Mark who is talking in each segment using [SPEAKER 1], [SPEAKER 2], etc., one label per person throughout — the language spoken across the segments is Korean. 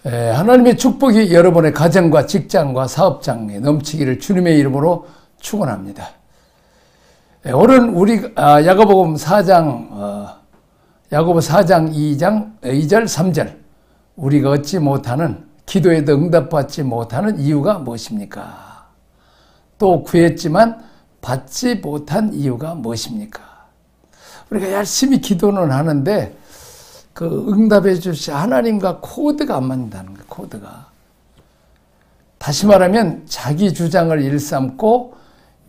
[SPEAKER 1] 하나님의 축복이 여러분의 가정과 직장과 사업장에 넘치기를 주님의 이름으로 축원합니다. 오늘 우리 야고보서 4장 2절 3절 우리가 얻지 못하는 기도에도 응답받지 못하는 이유가 무엇입니까? 또 구했지만 받지 못한 이유가 무엇입니까? 우리가 열심히 기도는 하는데 그 응답해 주신 하나님과 코드가 안 맞는다는 거예요. 코드가. 다시 말하면 자기 주장을 일삼고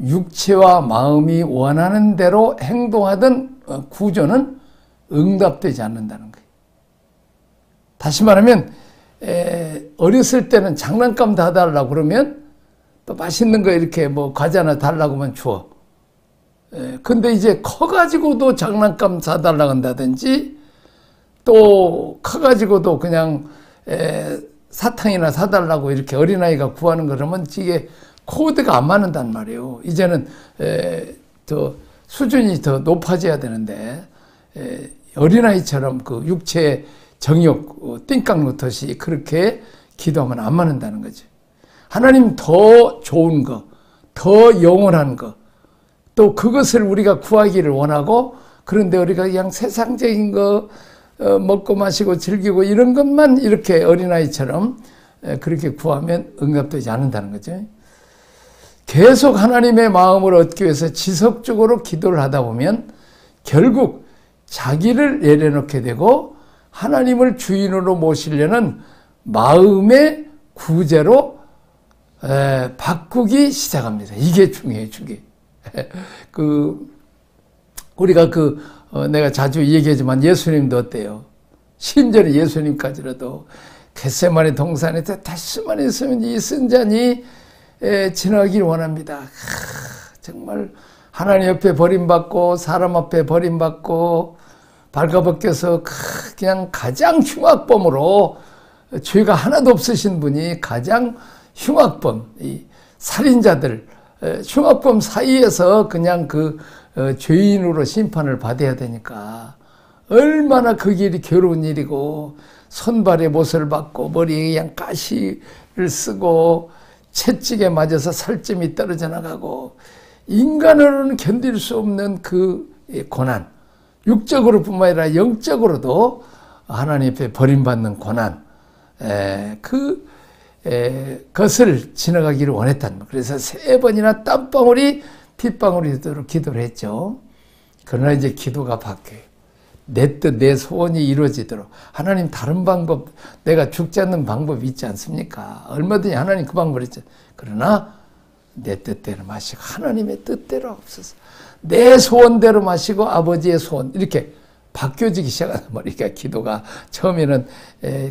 [SPEAKER 1] 육체와 마음이 원하는 대로 행동하던 구조는 응답되지 않는다는 거예요. 다시 말하면 어렸을 때는 장난감 다 달라고 그러면 또 맛있는 거 이렇게 뭐 과자나 달라고 하면 줘. 근데 이제 커가지고도 장난감 사달라고 한다든지 또 커가지고도 그냥 사탕이나 사달라고 이렇게 어린아이가 구하는 그러면 이게 코드가 안 맞는단 말이에요. 이제는 더 수준이 더 높아져야 되는데 어린아이처럼 그 육체 정욕 띵깡 놓듯이 그렇게 기도하면 안 맞는다는 거죠. 하나님 더 좋은 거, 더 영원한 거, 또 그것을 우리가 구하기를 원하고 그런데 우리가 그냥 세상적인 거 먹고 마시고 즐기고 이런 것만 이렇게 어린아이처럼 그렇게 구하면 응답되지 않는다는 거죠. 계속 하나님의 마음을 얻기 위해서 지속적으로 기도를 하다 보면 결국 자기를 내려놓게 되고 하나님을 주인으로 모시려는 마음의 구제로 바꾸기 시작합니다. 이게 중요해요, 중요해. 우리가 내가 자주 얘기하지만 예수님도 어때요? 심지어 예수님까지라도 겟세마네 동산에서 다시만 있으면 이 쓴잔이 지나가길 원합니다. 정말 하나님 옆에 버림받고 사람 앞에 버림받고 발가벗겨서 그냥 가장 흉악범으로 죄가 하나도 없으신 분이 가장 흉악범, 이 살인자들, 흉악범 사이에서 그냥 죄인으로 심판을 받아야 되니까 얼마나 그 길이 괴로운 일이고 손발에 못을 받고 머리에 그냥 가시를 쓰고 채찍에 맞아서 살점이 떨어져 나가고 인간으로는 견딜 수 없는 그 고난, 육적으로 뿐만 아니라 영적으로도 하나님 앞에 버림받는 고난, 그것을 지나가기를 원했단 말이에요. 그래서 3번이나 땀방울이 핏방울이 되도록 기도를 했죠. 그러나 이제 기도가 바뀌어요. 내 뜻, 내 소원이 이루어지도록. 하나님 다른 방법, 내가 죽지 않는 방법이 있지 않습니까? 얼마든지 하나님 그 방법을 했죠. 그러나 내 뜻대로 마시고 하나님의 뜻대로 없어서 내 소원대로 마시고 아버지의 소원 이렇게 바뀌어지기 시작하는 말이에요. 그러니까 기도가 처음에는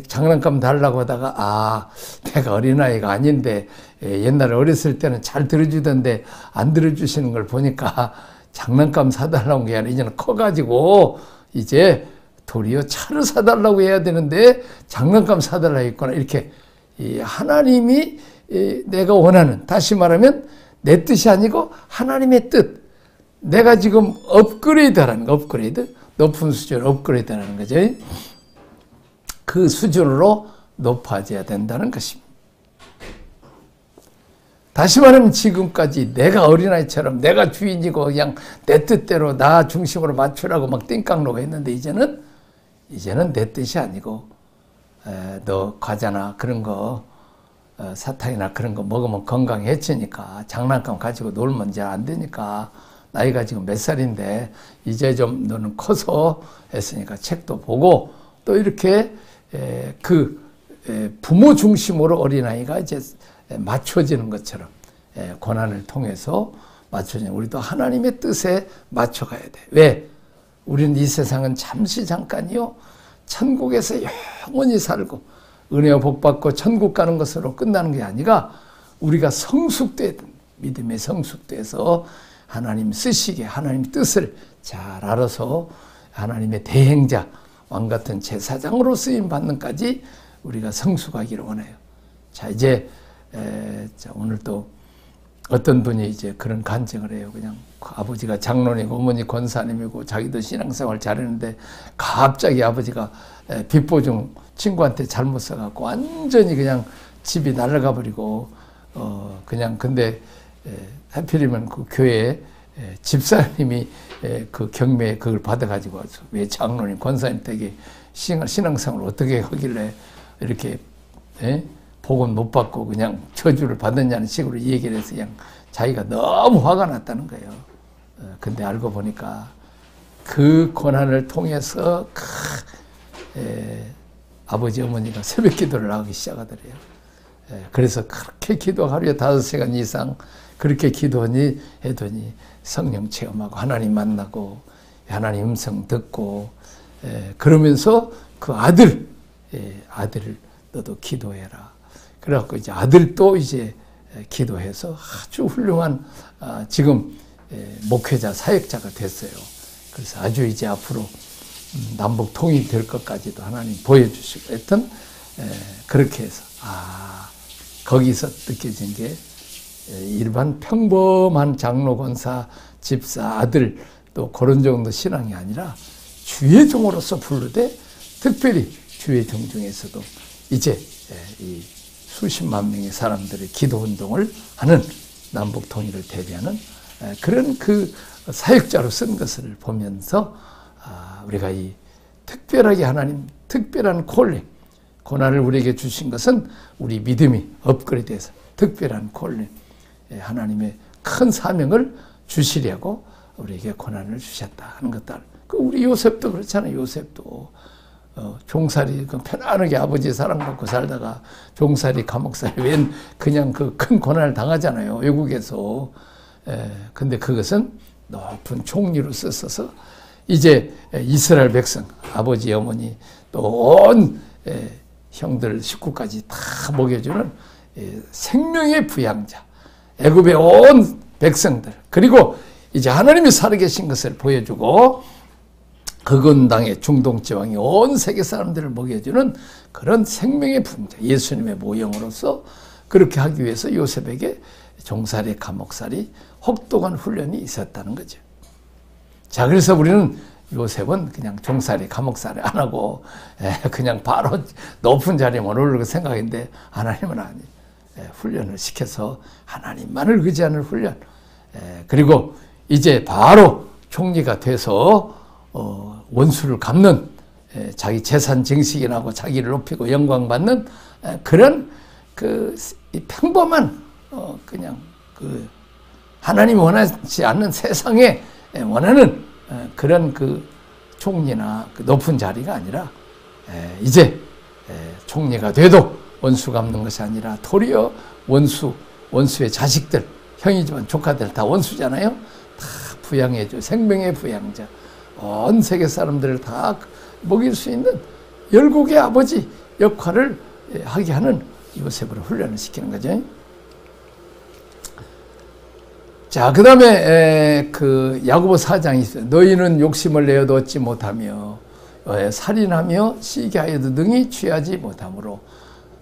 [SPEAKER 1] 장난감 달라고 하다가 내가 어린아이가 아닌데 옛날에 어렸을 때는 잘 들어주던데 안 들어주시는 걸 보니까 장난감 사달라고 게 아니라 이제는 커가지고 이제 도리어 차를 사달라고 해야 되는데 장난감 사달라고 했구나. 이렇게 하나님이 내가 원하는, 다시 말하면 내 뜻이 아니고 하나님의 뜻, 내가 지금 업그레이드하라는 거, 업그레이드, 높은 수준 업그레이드하는 거죠. 그 수준으로 높아져야 된다는 것입니다. 다시 말하면 지금까지 내가 어린아이처럼 내가 주인이고 그냥 내 뜻대로 나 중심으로 맞추라고 막 띵깡로가 했는데 이제는 내 뜻이 아니고 너 과자나 그런 거 사탕이나 그런 거 먹으면 건강에 해치니까 장난감 가지고 놀면 이제 안 되니까 나이가 지금 몇 살인데 이제 좀 너는 커서 했으니까 책도 보고 또 이렇게 부모 중심으로 어린아이가 이제 맞춰지는 것처럼 고난을 통해서 맞춰지는 우리도 하나님의 뜻에 맞춰가야 돼. 왜? 우리는 이 세상은 잠시 잠깐이요. 천국에서 영원히 살고 은혜와 복 받고 천국 가는 것으로 끝나는 게 아니라 우리가 성숙돼 믿음의 성숙돼서 하나님 쓰시게 하나님 뜻을 잘 알아서 하나님의 대행자 왕 같은 제사장으로 쓰임 받는까지 우리가 성숙하기를 원해요. 자 이제 오늘 또 어떤 분이 이제 그런 간증을 해요. 그냥 아버지가 장로님이고 어머니 권사님이고 자기도 신앙생활 잘했는데 갑자기 아버지가 빚보증 친구한테 잘못 써갖고 완전히 그냥 집이 날아가 버리고 그냥 근데 하필이면 그 교회 집사님이 그 경매에 그걸 받아가지고 와서 왜 장로님 권사님 댁에 신앙생활을 어떻게 하길래 이렇게 복은 못 받고 그냥 저주를 받았냐는 식으로 얘기를 해서 그냥 자기가 너무 화가 났다는 거예요. 근데 알고 보니까 그 고난을 통해서 아버지 어머니가 새벽 기도를 하기 시작하더래요. 그래서 그렇게 기도 하루에 5시간 이상 그렇게 기도하니 해더니 성령 체험하고 하나님 만나고 하나님 음성 듣고 그러면서 그 아들을 너도 기도해라. 그래갖고 이제 아들도 이제 기도해서 아주 훌륭한 지금 목회자 사역자가 됐어요. 그래서 아주 이제 앞으로 남북 통일이 될 것까지도 하나님 보여주시고 하여튼 그렇게 해서 거기서 느껴진 게 일반 평범한 장로, 권사, 집사, 아들 또 그런 정도 신앙이 아니라 주의 종으로서 부르되 특별히 주의 종 중에서도 이제 이 수십만 명의 사람들의 기도 운동을 하는 남북 통일을 대비하는 그런 그 사역자로 쓴 것을 보면서 우리가 이 특별하게 하나님 특별한 콜링, 고난을 우리에게 주신 것은 우리 믿음이 업그레이드해서 특별한 콜링, 하나님의 큰 사명을 주시려고 우리에게 고난을 주셨다 하는 것들. 우리 요셉도 그렇잖아요. 요셉도 종살이 편안하게 아버지 사랑받고 살다가 종살이 감옥살이 웬 그냥 그 큰 고난을 당하잖아요. 외국에서. 근데 그것은 높은 총리로 썼어서 이제 이스라엘 백성, 아버지, 어머니, 또 온 형들, 식구까지 다 먹여주는 생명의 부양자, 애굽의 온 백성들, 그리고 이제 하나님이 살아계신 것을 보여주고 그건 땅의 중동지방의 온 세계 사람들을 먹여주는 그런 생명의 부양자, 예수님의 모형으로서 그렇게 하기 위해서 요셉에게 종살이, 감옥살이, 혹독한 훈련이 있었다는 거죠. 자, 그래서 우리는 요셉은 그냥 종살이, 감옥살이 안 하고 그냥 바로 높은 자리에 오르려고 생각했는데 하나님은 아니. 훈련을 시켜서 하나님만을 의지하는 훈련. 그리고 이제 바로 총리가 돼서 원수를 갚는 자기 재산 증식이 나고 자기를 높이고 영광받는 그런 그 평범한 그냥 그 하나님이 원하지 않는 세상에 원하는 그런 그 총리나 그 높은 자리가 아니라 이제 총리가 돼도 원수 갚는 것이 아니라 도리어 원수의 자식들, 형이지만 조카들 다 원수잖아요. 다 부양해줘. 생명의 부양자. 온 세계 사람들을 다 먹일 수 있는 열국의 아버지 역할을 하게 하는 요셉으로 훈련을 시키는 거죠. 자, 그 다음에 그 야고보 4장이 있어요. 너희는 욕심을 내어도 얻지 못하며 살인하며 시기하여도 능히 취하지 못하므로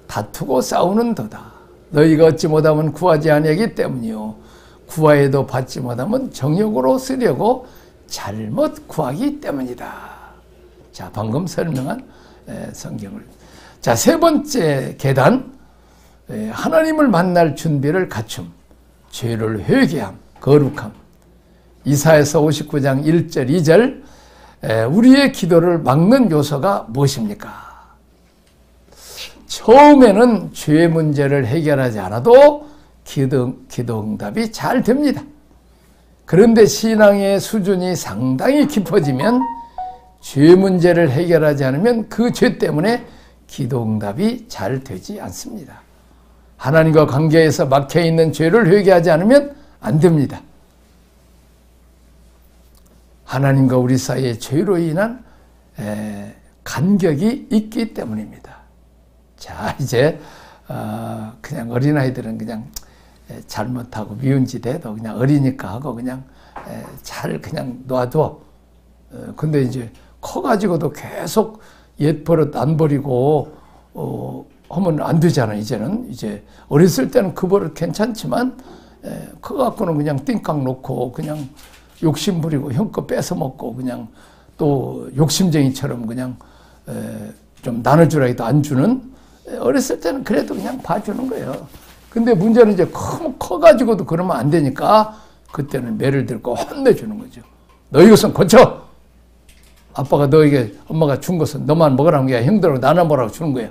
[SPEAKER 1] 다투고 싸우는도다. 너희가 얻지 못하면 구하지 아니하기 때문이요 구하여도 받지 못하면 정욕으로 쓰려고 잘못 구하기 때문이다. 자, 방금 설명한 성경을. 자, 세 번째 계단, 하나님을 만날 준비를 갖춤, 죄를 회개함, 거룩함. 이사야서 59장 1절 2절, 우리의 기도를 막는 요소가 무엇입니까? 처음에는 죄 문제를 해결하지 않아도 기도 응답이 잘 됩니다. 그런데 신앙의 수준이 상당히 깊어지면 죄 문제를 해결하지 않으면 그 죄 때문에 기도 응답이 잘 되지 않습니다. 하나님과 관계에서 막혀있는 죄를 회개하지 않으면 안 됩니다. 하나님과 우리 사이에 죄로 인한 간격이 있기 때문입니다. 자, 이제 그냥 어린아이들은 그냥 잘못하고 미운 짓 해도 그냥 어리니까 하고 그냥 잘 그냥 놔둬. 근데 이제 커가지고도 계속 옛 버릇 안 버리고 하면 안 되잖아. 이제는 이제 어렸을 때는 그 버릇 괜찮지만 커갖고는 그냥 띵깍 놓고 그냥 욕심 부리고 형 거 뺏어 먹고 그냥 또 욕심쟁이처럼 그냥 좀 나눠주라 해도 안 주는, 어렸을 때는 그래도 그냥 봐주는 거예요. 근데 문제는 이제 커가지고도 그러면 안 되니까 그때는 매를 들고 혼내주는 거죠. 너 이것은 고쳐! 아빠가 너에게 엄마가 준 것은 너만 먹으라는 게 형들하고 나눠 먹으라고 주는 거야.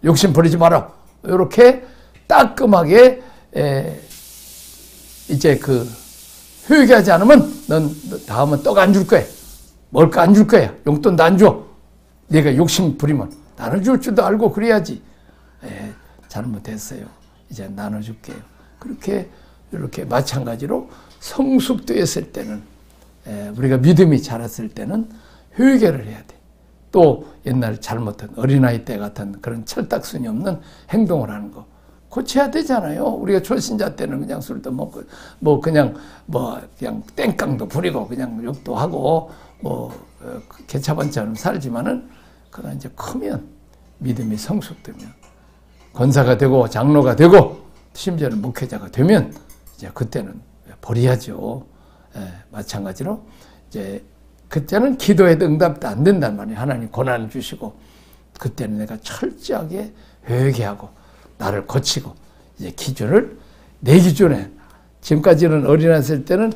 [SPEAKER 1] 욕심 부리지 마라. 이렇게 따끔하게 이제 효에게 하지 않으면 넌 다음은 떡 안 줄 거야. 먹을 거 안 줄 거야. 용돈도 안 줘. 내가 욕심 부리면 나눠줄 줄도 알고 그래야지. 잘못했어요. 이제 나눠줄게요. 그렇게 이렇게 마찬가지로 성숙되었을 때는, 우리가 믿음이 자랐을 때는 회개를 해야 돼. 또 옛날 잘못한 어린아이 때 같은 그런 철딱선이 없는 행동을 하는 거 고쳐야 되잖아요. 우리가 초신자 때는 그냥 술도 먹고 그냥 땡깡도 부리고 그냥 욕도 하고 개차반처럼 살지만은, 그러나 이제 크면 믿음이 성숙되면 권사가 되고 장로가 되고 심지어는 목회자가 되면 이제 그때는 버려야죠. 마찬가지로 이제 그때는 기도해도 응답도 안 된단 말이에요. 하나님 고난을 주시고 그때는 내가 철저하게 회개하고 나를 고치고 이제 기준을 내 기준에, 지금까지는 어린아이였을 때는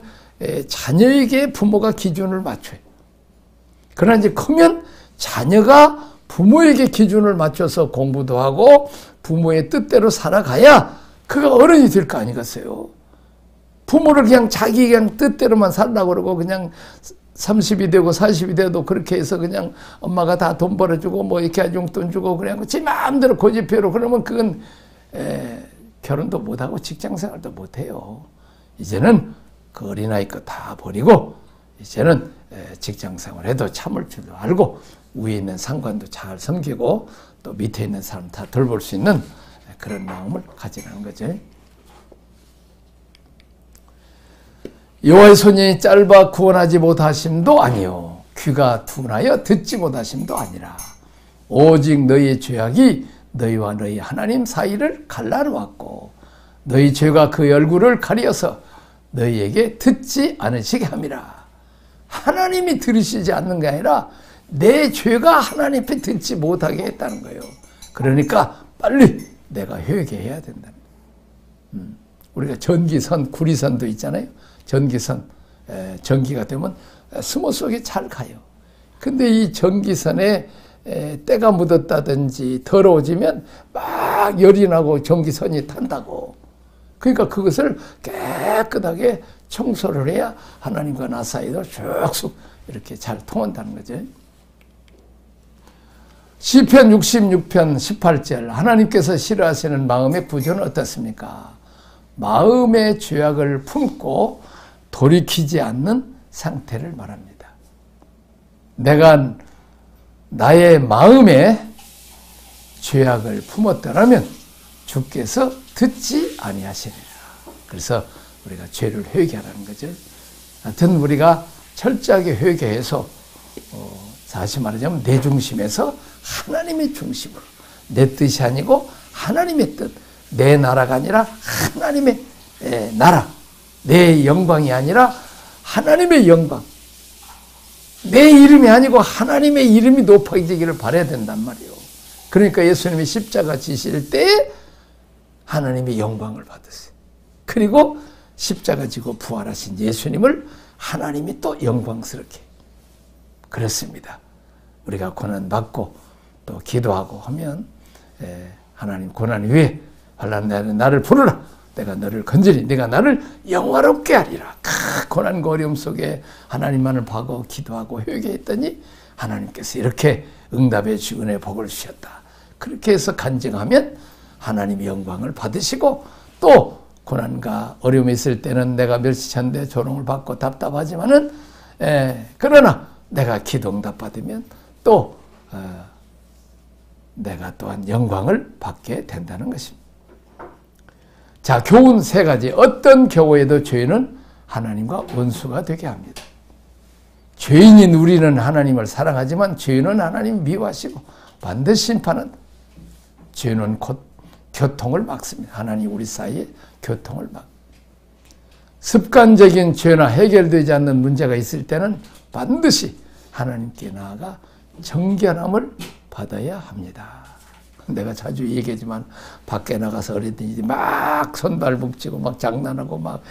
[SPEAKER 1] 자녀에게 부모가 기준을 맞춰요. 그러나 이제 크면 자녀가 부모에게 기준을 맞춰서 공부도 하고 부모의 뜻대로 살아가야 그가 어른이 될 거 아니겠어요. 부모를 그냥 자기 그냥 뜻대로만 살라고 그러고 그냥 30이 되고 40이 돼도 그렇게 해서 그냥 엄마가 다 돈 벌어주고 이렇게 용돈 주고 그냥 지 마음대로 고집해로 그러면 그건 결혼도 못하고 직장생활도 못해요. 이제는 그 어린아이 거 다 버리고 이제는 직장생활 해도 참을 줄도 알고 위에 있는 상관도 잘 섬기고 또 밑에 있는 사람 다 돌볼 수 있는 그런 마음을 가지라는 거죠. 여호와의 손이 짧아 구원하지 못하심도 아니요 귀가 둔하여 듣지 못하심도 아니라 오직 너희의 죄악이 너희와 너희 하나님 사이를 갈라놓았고 너희 죄가 그 얼굴을 가려서 너희에게 듣지 않으시게 함이라. 하나님이 들으시지 않는 게 아니라 내 죄가 하나님 앞에 듣지 못하게 했다는 거예요. 그러니까 빨리 내가 회개해야 된다. 우리가 전기선, 구리선도 있잖아요. 전기선, 전기가 되면 스모 속에 잘 가요. 근데 이 전기선에 때가 묻었다든지 더러워지면 막 열이 나고 전기선이 탄다고. 그러니까 그것을 깨끗하게 청소를 해야 하나님과 나 사이도 쭉쭉 이렇게 잘 통한다는 거죠. 시편 66편 18절 하나님께서 싫어하시는 마음의 구조는 어떻습니까? 마음의 죄악을 품고 돌이키지 않는 상태를 말합니다. 내가 나의 마음에 죄악을 품었더라면 주께서 듣지 아니하시리라. 그래서 우리가 죄를 회개하라는 거죠. 하여튼 우리가 철저하게 회개해서 다시 말하자면 내 중심에서 하나님의 중심으로, 내 뜻이 아니고 하나님의 뜻, 내 나라가 아니라 하나님의 나라, 내 영광이 아니라 하나님의 영광, 내 이름이 아니고 하나님의 이름이 높아지기를 바라야 된단 말이에요. 그러니까 예수님이 십자가 지실 때 하나님의 영광을 받으세요. 그리고 십자가 지고 부활하신 예수님을 하나님이 또 영광스럽게. 그렇습니다. 우리가 고난받고 또 기도하고 하면 하나님 고난 위에 환난 날에 나를 부르라. 내가 너를 건지리. 내가 나를 영화롭게 하리라. 고난과 어려움 속에 하나님만을 바고 기도하고 회개했더니 하나님께서 이렇게 응답해 주시고 은혜 복을 주셨다. 그렇게 해서 간증하면 하나님의 영광을 받으시고 또 고난과 어려움이 있을 때는 내가 멸시찬데 조롱을 받고 답답하지만은 그러나 내가 기도 응답 받으면 또 내가 또한 영광을 받게 된다는 것입니다. 자, 교훈 세 가지. 어떤 경우에도 죄는 하나님과 원수가 되게 합니다. 죄인인 우리는 하나님을 사랑하지만 죄는 하나님 미워하시고 반드시 심판한다. 죄는 곧 교통을 막습니다. 하나님 우리 사이에 교통을 막. 습관적인 죄나 해결되지 않는 문제가 있을 때는 반드시 하나님께 나아가 정결함을 받아야 합니다. 내가 자주 얘기하지만 밖에 나가서 어린이들이 막 손발 북치고 막 장난하고 막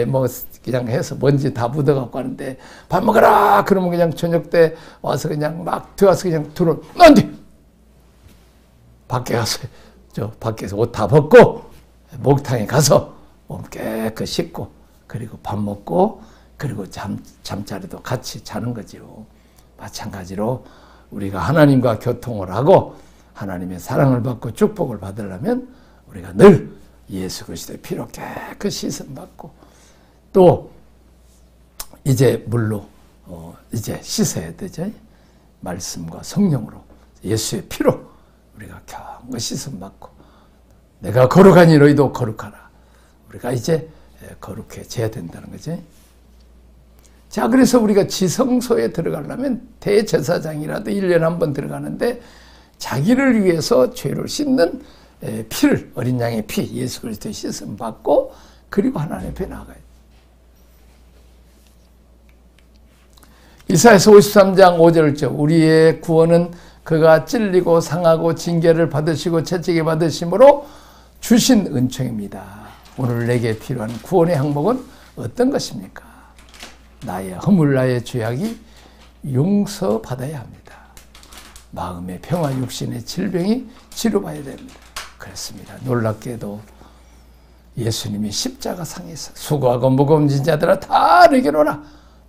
[SPEAKER 1] 뭐 그냥 해서 먼지 다 묻어갖고 하는데 밥 먹어라 그러면 그냥 저녁 때 와서 그냥 막 들어와서 그냥 들어 안돼 밖에 가서 저 밖에서 옷 다 벗고 목욕탕에 가서 몸 깨끗이 씻고 그리고 밥 먹고 그리고 잠자리도 같이 자는 거지요. 마찬가지로 우리가 하나님과 교통을 하고 하나님의 사랑을 받고 축복을 받으려면 우리가 늘 예수 그리스도의 피로 깨끗이 씻음 받고 또 이제 물로 이제 씻어야 되죠. 말씀과 성령으로 예수의 피로 우리가 경거 씻음 받고 내가 거룩하니 너희도 거룩하라. 우리가 이제 거룩해져야 된다는 거죠. 자, 그래서 우리가 지성소에 들어가려면 대제사장이라도 1년에 한 번 들어가는데 자기를 위해서 죄를 씻는 피를 어린 양의 피 예수 그리스도의 씻음 받고 그리고 하나님 앞에 나가요. 이사야서 53장 5절절 우리의 구원은 그가 찔리고 상하고 징계를 받으시고 채찍에 받으심으로 주신 은총입니다. 오늘 내게 필요한 구원의 항목은 어떤 것입니까? 나의 허물 나의 죄악이 용서받아야 합니다. 마음의 평화 육신의 질병이 치료받아야 됩니다. 그렇습니다. 놀랍게도 예수님이 십자가상에서 수고하고 무거운 짐 자들아 다 내게로 오라.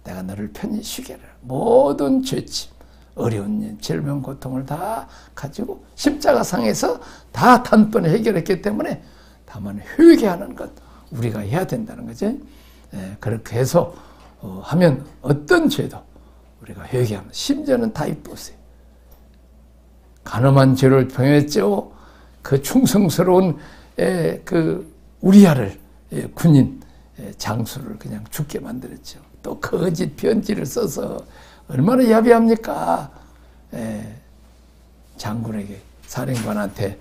[SPEAKER 1] 내가 너를 편히 쉬게 하라. 모든 죄짐, 어려운 일, 질병, 고통을 다 가지고 십자가상에서 다 단번에 해결했기 때문에 다만 회개하는 것 우리가 해야 된다는 거죠. 그렇게 해서 하면 어떤 죄도 우리가 회개합니다. 심지어는 다 이쁘세요. 가늠한 죄를 병했죠. 그 충성스러운 그 우리아를 군인 장수를 그냥 죽게 만들었죠. 또 거짓 편지를 써서 얼마나 야비합니까? 장군에게 사령관한테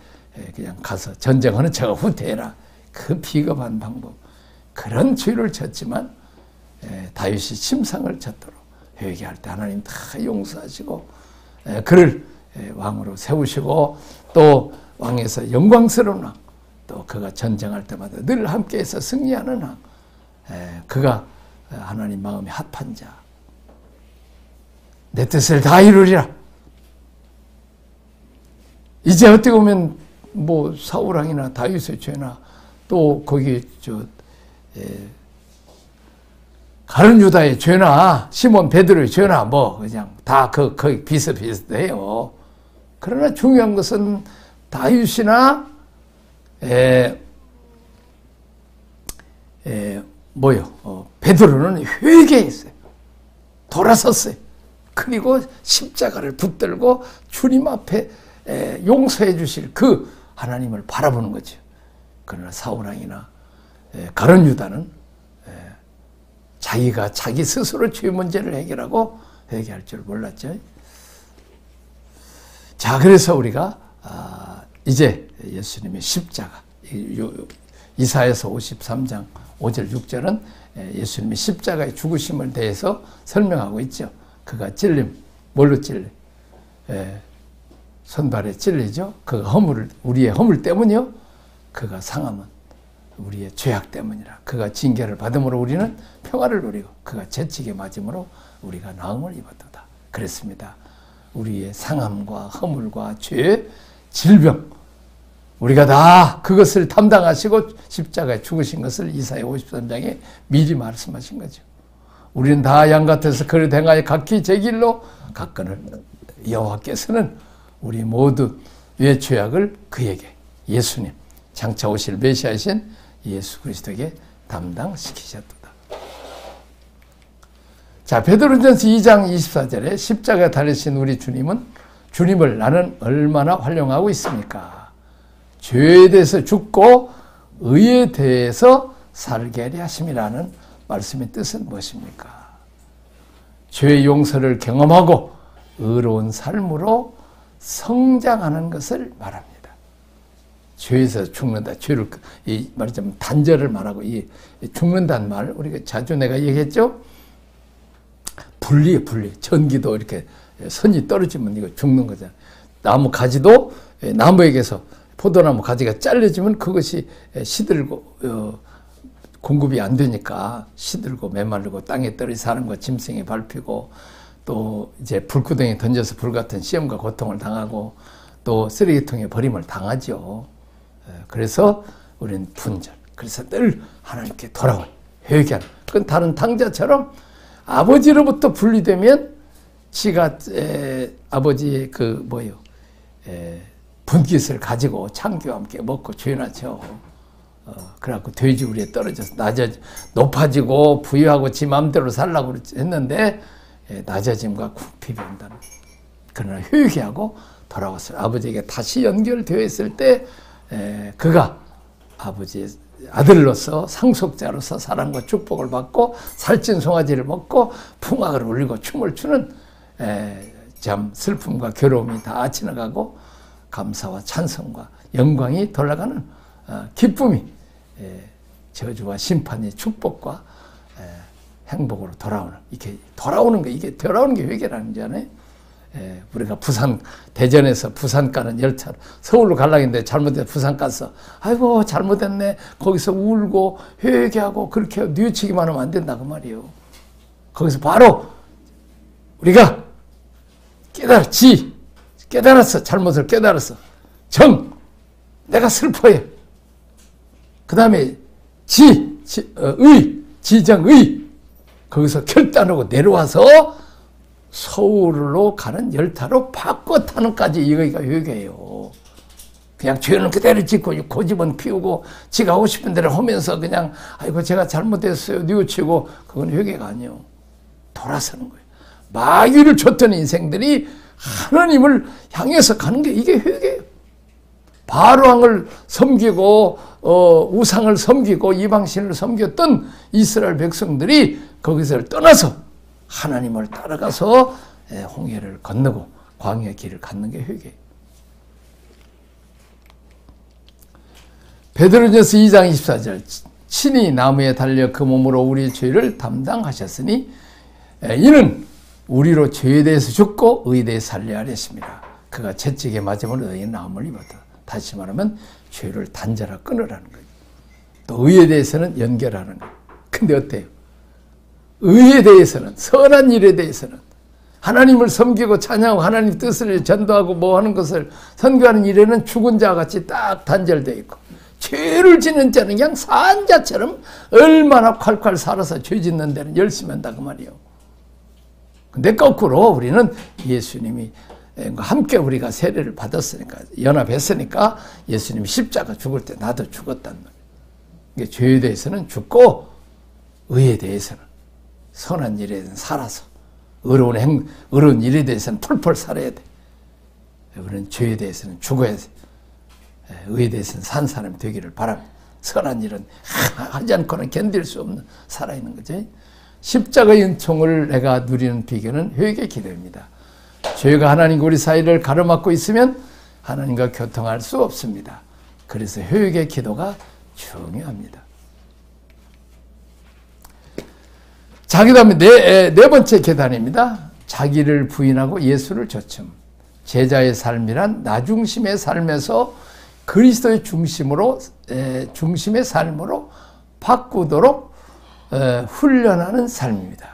[SPEAKER 1] 그냥 가서 전쟁하는 척 후퇴해라. 그 비겁한 방법. 그런 죄를 졌지만 다윗이 침상을 졌도록 회개할 때 하나님 다 용서하시고 그를 왕으로 세우시고 또 왕에서 영광스러운 왕 또 그가 전쟁할 때마다 늘 함께해서 승리하는 왕 그가 하나님 마음에 합한 자 내 뜻을 다 이루리라. 이제 어떻게 보면 뭐 사울왕이나 다윗의 죄나 또 거기 가룟 유다의 죄나 시몬 베드로의 죄나 뭐 그냥 다 거의 비슷비슷해요. 그러나 중요한 것은 다윗이나 베드로는 회개했어요. 돌아섰어요. 그리고 십자가를 붙들고 주님 앞에 용서해 주실 그 하나님을 바라보는 거죠. 그러나 사울왕이나 가룟 유다는 자기가 자기 스스로 죄 문제를 해결하고 회개할 줄 몰랐죠. 자, 그래서 우리가 이제 예수님의 십자가 이사야서 53장 5절 6절은 예수님의 십자가의 죽으심을 대해서 설명하고 있죠. 그가 찔림, 뭘로 찔림? 손발에 찔리죠. 그가 우리의 허물 때문이요. 그가 상함은 우리의 죄악 때문이라. 그가 징계를 받음으로 우리는 평화를 누리고 그가 채찍에 맞음으로 우리가 나음을 입었도다. 그랬습니다. 우리의 상함과 허물과 죄, 질병 우리가 다 그것을 담당하시고 십자가에 죽으신 것을 이사야 53장에 미리 말씀하신 거죠. 우리는 다 양 같아서 그릇 행하여 각기 제 길로 갔거늘 여호와께서는 우리 모두의 죄악을 그에게 예수님 장차 오실 메시아이신 예수 그리스도에게 담당시키셨도다. 자, 베드로전서 2장 24절에 십자가에 달리신 우리 주님을 나는 얼마나 활용하고 있습니까? 죄에 대해서 죽고 의에 대해서 살게 하려 하심이라는 말씀의 뜻은 무엇입니까? 죄의 용서를 경험하고 의로운 삶으로 성장하는 것을 말합니다. 죄에서 죽는다. 죄를 말하자면 단절을 말하고 이 죽는다는 말 우리가 자주 내가 얘기했죠. 분리. 전기도 이렇게 선이 떨어지면 이거 죽는 거잖아요. 나무 가지도 나무에게서 포도나무 가지가 잘려지면 그것이 시들고 공급이 안 되니까 시들고 메마르고 땅에 떨어져 사는 거 짐승이 밟히고 또 이제 불구덩이에 던져서 불같은 시험과 고통을 당하고 또 쓰레기통에 버림을 당하죠. 그래서 우리는 분절. 그래서 늘 하나님께 돌아와 회개하는. 그건 다른 탕자처럼 아버지로부터 분리되면 지가 아버지의 분깃을 가지고 창기와 함께 먹고 죄나죠. 그래갖고 돼지우리에 떨어져서 높아지고 부유하고 지 마음대로 살라고 했는데 낮아짐과 궁핍이 온다는. 그러나 회개하고 돌아왔어요. 아버지에게 다시 연결되어 있을 때 그가 아버지의 아들로서 상속자로서 사랑과 축복을 받고 살찐 송아지를 먹고 풍악을 울리고 춤을 추는 참 슬픔과 괴로움이 다 지나가고 감사와 찬성과 영광이 돌아가는 기쁨이 저주와 심판의 축복과 행복으로 돌아오는 이게 돌아오는 게 회개라는 거잖아요. 우리가 대전에서 부산 가는 열차 서울로 가려고 했는데 잘못해서 부산 갔어. 아이고 잘못했네. 거기서 울고 회개하고 그렇게 뉘우치기만 하면 안 된다 그 말이에요. 거기서 바로 우리가 깨달았어. 잘못을 깨달았어. 내가 슬퍼해. 그 다음에 지정의 거기서 결단하고 내려와서 서울로 가는 열차로 바꿔 타는까지 이거가 회개예요. 그냥 죄는 그대로 짓고 고집은 피우고 지가 하고 싶은 대로 하면서 그냥 아이고 제가 잘못했어요 뉘우치고 그건 회개가 아니에요. 돌아서는 거예요. 마귀를 줬던 인생들이 하나님을 향해서 가는 게 이게 회개예요. 바로왕을 섬기고 우상을 섬기고 이방신을 섬겼던 이스라엘 백성들이 거기서 떠나서 하나님을 따라가서 홍해를 건너고 광야의 길을 갖는 게 회개예요. 베드로전서 2장 24절 친히 나무에 달려 그 몸으로 우리의 죄를 담당하셨으니 이는 우리로 죄에 대해서 죽고 의에 대해서 살려 하렸습니다. 그가 채찍에 맞으면 의의 나음을 입었다. 다시 말하면 죄를 단절하 끊으라는 거예요. 또 의에 대해서는 연결하는 거예요. 근데 어때요? 의에 대해서는 선한 일에 대해서는 하나님을 섬기고 찬양하고 하나님 뜻을 전도하고 뭐 하는 것을 선교하는 일에는 죽은 자와 같이 딱 단절되어 있고 죄를 짓는 자는 그냥 산 자처럼 얼마나 콸콸 살아서 죄 짓는 데는 열심히 한다 그 말이에요. 근데 거꾸로 우리는 예수님이 함께 우리가 세례를 받았으니까 연합했으니까 예수님이 십자가 죽을 때 나도 죽었단 말이에요. 죄에 대해서는 죽고 의에 대해서는 선한 일에 대해서는 살아서 어려운 일에 대해서는 펄펄 살아야 돼. 우리는 죄에 대해서는 죽어야 돼. 의에 대해서는 산 사람이 되기를 바랍니다. 선한 일은 하지 않고는 견딜 수 없는 살아있는 거죠. 십자가의 은총을 내가 누리는 비결은 회개 기도입니다. 죄가 하나님과 우리 사이를 가로막고 있으면 하나님과 교통할 수 없습니다. 그래서 회개 기도가 중요합니다. 자, 그 다음에 네 번째 계단입니다. 자기를 부인하고 예수를 조춤. 제자의 삶이란 나 중심의 삶에서 그리스도의 중심의 삶으로 바꾸도록 훈련하는 삶입니다.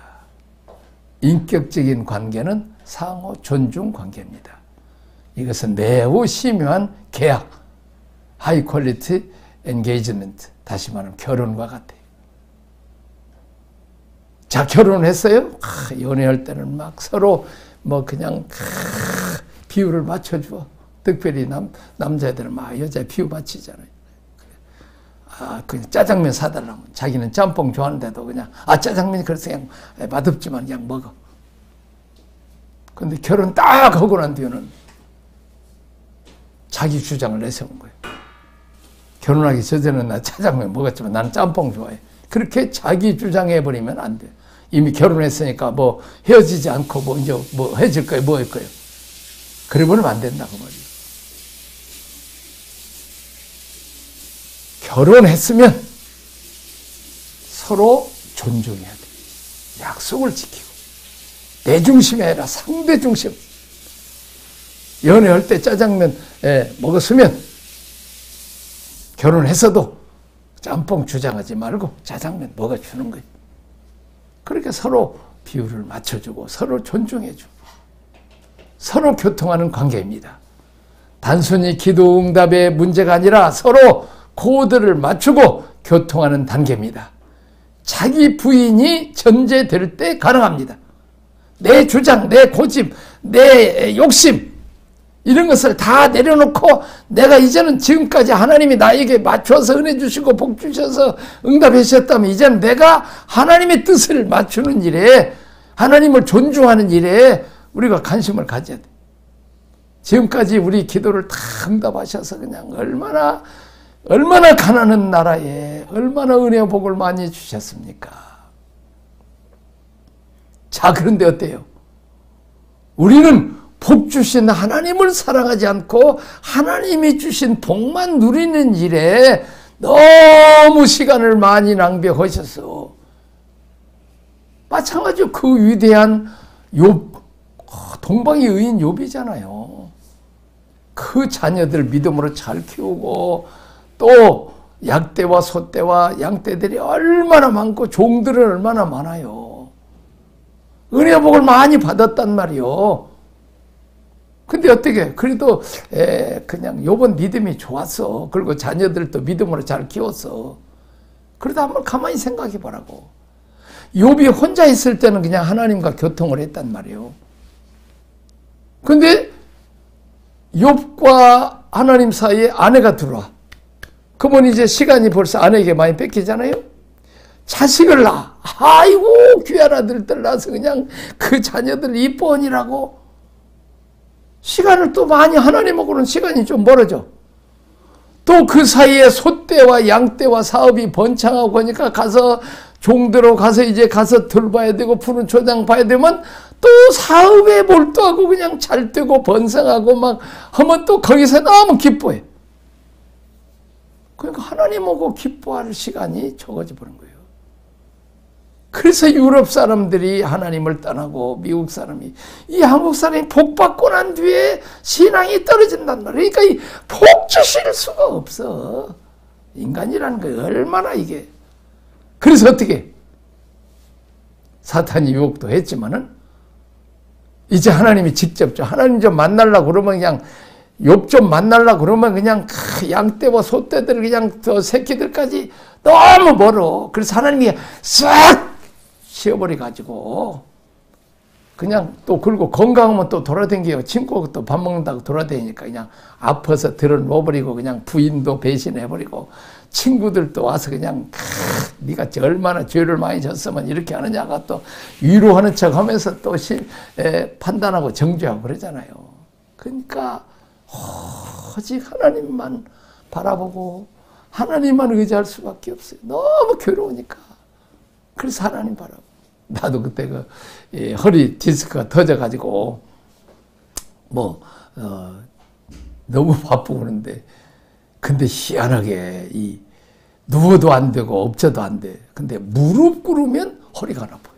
[SPEAKER 1] 인격적인 관계는 상호 존중 관계입니다. 이것은 매우 심오한 계약, 하이 퀄리티 엔게이지먼트, 다시 말하면 결혼과 같아요. 자, 결혼했어요? 연애할 때는 막 서로 그냥 비율을 맞춰줘. 특별히 남자애들은 막 여자에 비유 맞추잖아요. 그냥 짜장면 사달라면 자기는 짬뽕 좋아하는데도 그냥 짜장면이 그래서 그냥 맛없지만 그냥 먹어. 근데 결혼 딱 하고 난 뒤에는 자기 주장을 내세운 거예요. 결혼하기 전에는 나 짜장면 먹었지만 나는 짬뽕 좋아해. 그렇게 자기 주장해버리면 안 돼. 이미 결혼했으니까 헤어지지 않고 이제 해질 거예요, 뭐 할 거예요. 그러면 안 된다고 말이에요. 결혼했으면 서로 존중해야 돼. 약속을 지키고. 내 중심이 아니라 상대 중심. 연애할 때 짜장면 먹었으면 결혼해서도 짬뽕 주장하지 말고 짜장면 먹어주는 거예요. 그렇게 서로 비율을 맞춰주고 서로 존중해주고 서로 교통하는 관계입니다. 단순히 기도 응답의 문제가 아니라 서로 코드를 맞추고 교통하는 단계입니다. 자기 부인이 전제될 때 가능합니다. 내 주장, 내 고집, 내 욕심 이런 것을 다 내려놓고 내가 이제는 지금까지 하나님이 나에게 맞춰서 은혜 주시고 복 주셔서 응답해 주셨다면 이제는 내가 하나님의 뜻을 맞추는 일에 하나님을 존중하는 일에 우리가 관심을 가져야 돼. 지금까지 우리 기도를 다 응답하셔서 그냥 얼마나 가난한 나라에 얼마나 은혜와 복을 많이 주셨습니까? 자, 그런데 어때요? 우리는 복 주신 하나님을 사랑하지 않고 하나님이 주신 복만 누리는 일에 너무 시간을 많이 낭비하셨어. 마찬가지로 그 위대한 동방의 의인 욥이잖아요. 그 자녀들 믿음으로 잘 키우고 또 약대와 소떼와 양떼들이 얼마나 많고 종들은 얼마나 많아요. 은혜와 복을 많이 받았단 말이요. 근데 어떻게 그래도 그냥 욥은 믿음이 좋았어. 그리고 자녀들도 믿음으로 잘 키웠어. 그래도 한번 가만히 생각해 보라고. 욥이 혼자 있을 때는 그냥 하나님과 교통을 했단 말이에요. 근데 욥과 하나님 사이에 아내가 들어와. 그러면 이제 시간이 벌써 아내에게 많이 뺏기잖아요. 자식을 낳아. 아이고 귀한 아들들 낳아서 그냥 그 자녀들 이뻐하니라고 시간을 또 많이 하나님하고는 시간이 좀 멀어져. 또 그 사이에 소떼와 양떼와 사업이 번창하고 하니까 가서 종대로 가서 이제 가서 들봐야 되고 푸른 초장 봐야 되면 또 사업에 몰두하고 그냥 잘 되고 번성하고 막 하면 또 거기서 너무 기뻐해. 그러니까 하나님하고 기뻐할 시간이 적어져 버린 거예요. 그래서 유럽 사람들이 하나님을 떠나고 미국 사람이 이 한국 사람이 복 받고 난 뒤에 신앙이 떨어진단 말이에요. 그러니까 이 복 주실 수가 없어. 인간이라는 게 얼마나 이게. 그래서 어떻게 사탄이 유혹도 했지만은 이제 하나님이 직접 하나님 좀 만나려고 그러면 그냥 욥 좀 만나려고 그러면 그냥 양떼와 소떼들 그냥 저 새끼들까지 너무 멀어. 그래서 하나님이 싹 치워버려 가지고 그냥 또 그리고 건강하면 또 돌아다니고 친구하고 또 밥 먹는다고 돌아다니니까 그냥 아파서 들어놓아버리고 그냥 부인도 배신해버리고 친구들도 와서 그냥 네가 얼마나 죄를 많이 졌으면 이렇게 하느냐가 또 위로하는 척 하면서 또 판단하고 정죄하고 그러잖아요. 그러니까 오직 하나님만 바라보고 하나님만 의지할 수밖에 없어요. 너무 괴로우니까. 그래서 하나님 바라보고. 나도 그때 허리 디스크가 터져가지고 너무 바쁘고 그런데 근데 희한하게 누워도 안 되고 엎쳐도 안 돼. 근데 무릎 꿇으면 허리가 나빠요.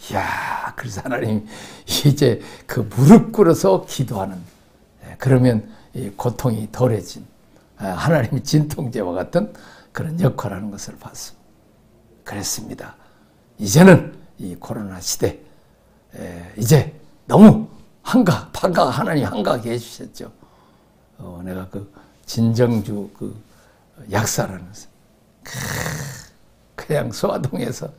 [SPEAKER 1] 이야, 그래서 하나님 이제 그 무릎 꿇어서 기도하는 그러면 이 고통이 덜해진 하나님의 진통제와 같은 그런 역할을 하는 것을 봤습니다. 그랬습니다. 이제는 이 코로나 시대 이제 너무 하나님 한가하게 해주셨죠. 내가 그 진정주 그 약사라는 그냥 소아동에서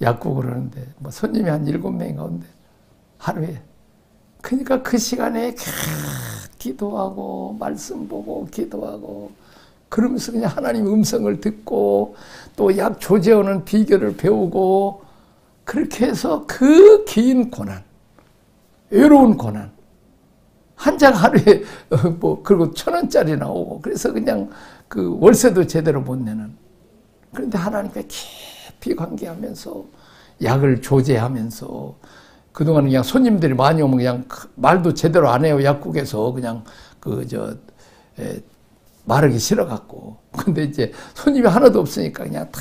[SPEAKER 1] 약국을 하는데 손님이 한 7명인가 오는데 하루에 그러니까 그 시간에 기도하고 말씀 보고 기도하고 그러면서 그냥 하나님 음성을 듣고 또 약 조제하는 비결을 배우고 그렇게 해서 그 긴 고난, 외로운 고난, 한 장 하루에 그리고 1,000원짜리 나오고 그래서 그냥 그 월세도 제대로 못 내는. 그런데 하나님께 깊이 관계하면서 약을 조제하면서 그동안 그냥 손님들이 많이 오면 그냥 말도 제대로 안 해요. 약국에서 그냥 말하기 싫어갖고. 근데 이제 손님이 하나도 없으니까 그냥 다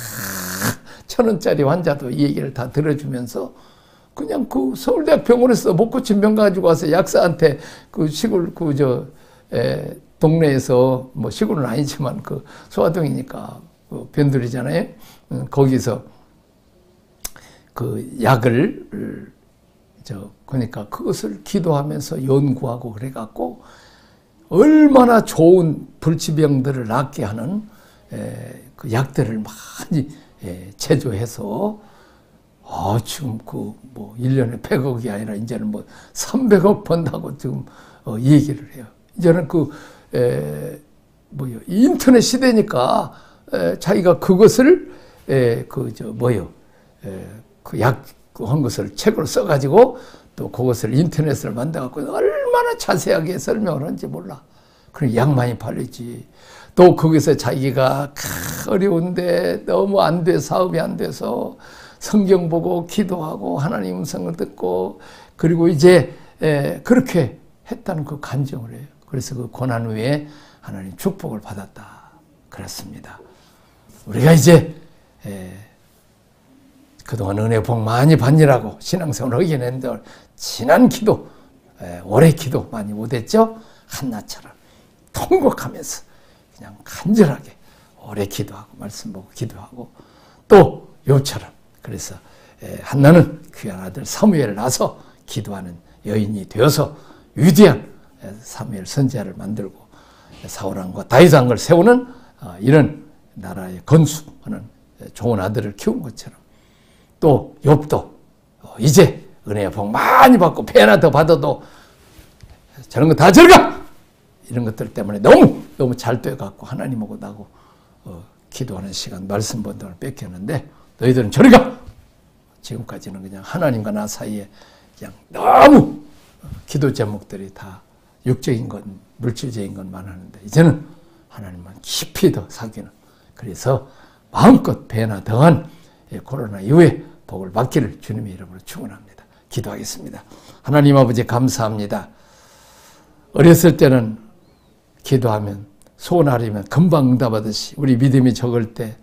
[SPEAKER 1] 1,000원짜리 환자도 이 얘기를 다 들어주면서 그냥 그 서울대학 병원에서 못 고친 병 가지고 와서 약사한테 그 시골 동네에서 뭐 시골은 아니지만 그 소아동이니까 그 변두리잖아요. 거기서 그 약을 그러니까 그것을 기도하면서 연구하고 그래갖고 얼마나 좋은 불치병들을 낫게 하는 그 약들을 많이 제조해서 지금 그 뭐 1년에 100억이 아니라 이제는 뭐 300억 번다고 지금 얘기를 해요. 이제는 인터넷 시대니까 자기가 그것을 그 약 한 것을 책으로 써가지고 또 그것을 인터넷을 만들어갖고 얼마나 자세하게 설명을 하는지 몰라. 그럼 약 많이 팔리지. 또 거기서 자기가 어려운데 너무 안 돼, 사업이 안 돼서 성경 보고 기도하고 하나님 음성을 듣고 그리고 이제 그렇게 했다는 그 간증을 해요. 그래서 그 고난 후에 하나님 축복을 받았다. 그렇습니다. 우리가 이제 그동안 은혜 복 많이 받느라고 신앙생활을 하긴 했는데 지난 기도, 올해 기도 많이 못했죠? 한나처럼 통곡하면서 그냥 간절하게 오래 기도하고 말씀 보고 기도하고 또 욥처럼 그래서 한나는 귀한 아들 사무엘을 낳아서 기도하는 여인이 되어서 위대한 사무엘 선지자를 만들고 사울왕과 다윗왕을 세우는 이런 나라의 건수하는 좋은 아들을 키운 것처럼 또 욥도 이제 은혜의 복 많이 받고 배나 더 받아도 저런 거 다 저리가! 이런 것들 때문에 너무 잘 돼갖고 하나님하고 나고 기도하는 시간, 말씀 본다을 뺏겼는데 너희들은 저리가! 지금까지는 그냥 하나님과 나 사이에 그냥 너무 기도 제목들이 다 육적인 것, 물질적인 것만 하는데 이제는 하나님만 깊이 더 사귀는 그래서 마음껏 배나 더한 코로나 이후에 복을 받기를 주님의 이름으로 축원합니다. 기도하겠습니다. 하나님 아버지 감사합니다. 어렸을 때는 기도하면 소원하려면 금방 응답하듯이 우리 믿음이 적을 때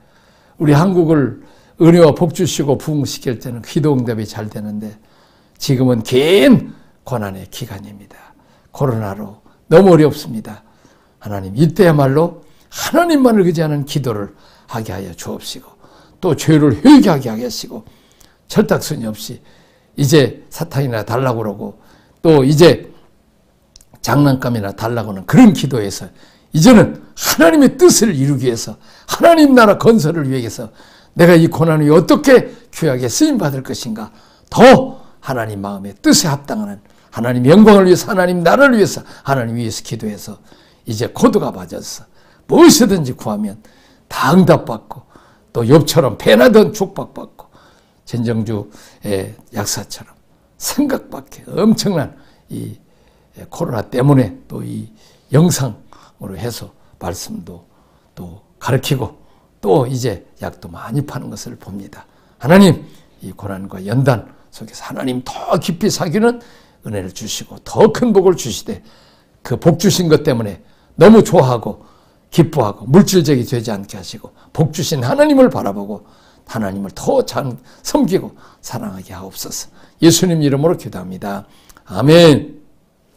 [SPEAKER 1] 우리 한국을 은혜와 복 주시고 부흥시킬 때는 기도 응답이 잘 되는데 지금은 긴 고난의 기간입니다. 코로나로 너무 어렵습니다. 하나님 이때야말로 하나님만을 의지하는 기도를 하게 하여 주옵시고 또 죄를 회개하게 하시고 철딱서니 없이 이제 사탕이나 달라고 그러고 또 이제 장난감이나 달라고 하는 그런 기도에서 이제는 하나님의 뜻을 이루기 위해서 하나님 나라 건설을 위해서 내가 이 고난 후에 어떻게 귀하게 쓰임받을 것인가 더 하나님 마음의 뜻에 합당하는 하나님 영광을 위해서 하나님 나라를 위해서 하나님 위해서 기도해서 이제 코드가 맞아서 무엇이든지 구하면 다 응답받고 또 욥처럼 배나던 축복받고 전정주의 약사처럼 생각 밖에 엄청난 이 코로나 때문에 또 이 영상으로 해서 말씀도 또 가르치고 또 이제 약도 많이 파는 것을 봅니다. 하나님 이 고난과 연단 속에서 하나님 더 깊이 사귀는 은혜를 주시고 더 큰 복을 주시되 그 복 주신 것 때문에 너무 좋아하고 기뻐하고 물질적이 되지 않게 하시고 복 주신 하나님을 바라보고 하나님을 더 잘 섬기고 사랑하게 하옵소서. 예수님 이름으로 기도합니다. 아멘.